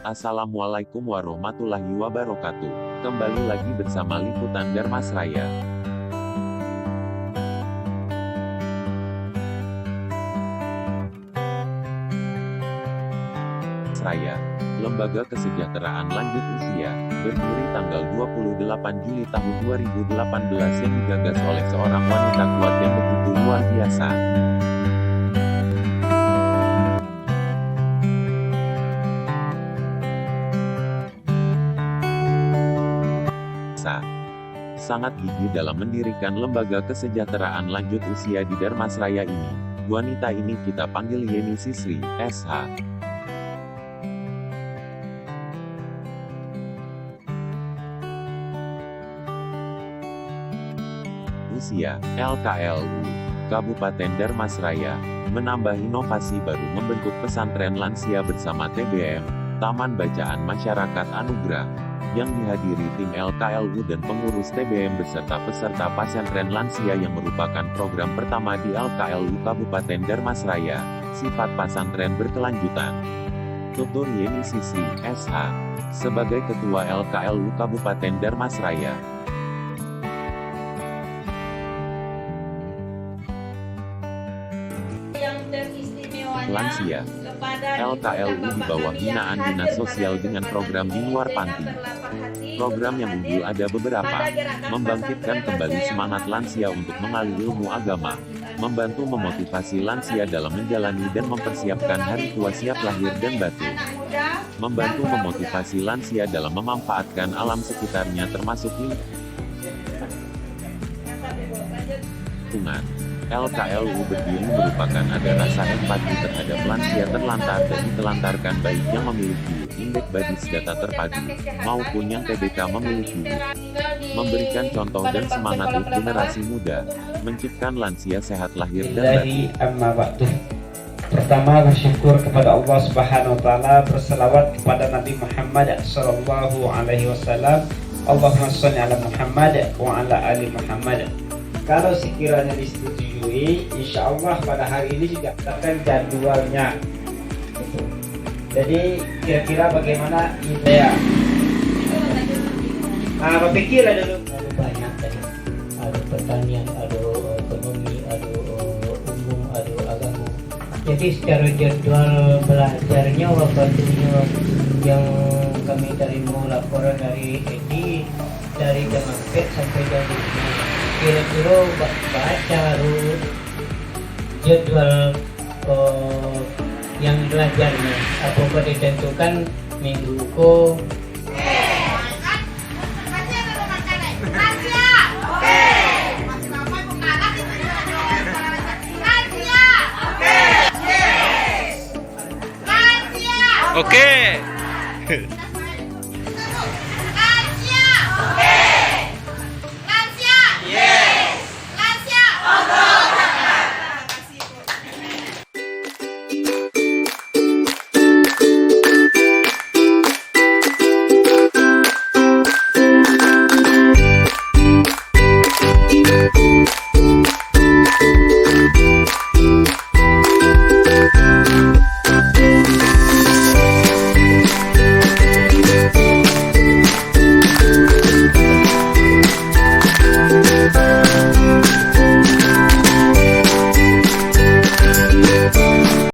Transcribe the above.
Assalamualaikum warahmatullahi wabarakatuh. Kembali lagi bersama liputan Darmasraya. Seraya, Lembaga Kesejahteraan Lanjut Usia, berdiri tanggal 28 Juli tahun 2018 yang digagas oleh seorang wanita kuat yang begitu luar biasa. Sangat gigih dalam mendirikan lembaga kesejahteraan lanjut usia di Darmasraya ini. Wanita ini kita panggil Yeni Sisri, SH. Usia, LKLU, Kabupaten Darmasraya, menambah inovasi baru membentuk pesantren lansia bersama TBM, Taman Bacaan Masyarakat Anugerah, yang dihadiri tim LKLU dan pengurus TBM beserta peserta pesantren lansia yang merupakan program pertama di LKLU Kabupaten Darmasraya, sifat pesantren berkelanjutan. Tutur Yeni Sisri, SH, sebagai Ketua LKLU Kabupaten Darmasraya. Lansia, LKLU di bawah binaan Dinas Sosial dengan program di luar panti. Program yang unggul ada beberapa, membangkitkan kembali semangat lansia untuk mengali ilmu agama, membantu memotivasi lansia dalam menjalani dan mempersiapkan hari tua siap lahir dan batin, membantu memotivasi lansia dalam memanfaatkan alam sekitarnya termasuk lingkungan. LKLU berdiri merupakan ada rasa empati terhadap lansia terlantar dan ditelantarkan baik yang memiliki indeks badis data terpadu, maupun yang TBK memiliki. Memberikan contoh dan semangat untuk generasi muda, menciptakan lansia sehat lahir dan batin. Pertama bersyukur kepada Allah Subhanahu wa taala, berselawat kepada Nabi Muhammad sallallahu alaihi wasallam. Allahumma shalli ala Muhammad wa ala ali Muhammad. Kalau sekiranya disetujui, insya Allah pada hari ini sudah akan jadwalnya. Jadi kira-kira bagaimana ya? Berpikir dulu. Ada banyak tadi. Ada pertanian, ada ekonomi, ada umum, ada agama. Jadi secara jadwal belajarnya waktunya yang kami terima laporan dari Edi dari jam 4 sampai jam 5. Kira-kira baca jadwal yang belajarnya apakah ditentukan minggu ko Oke.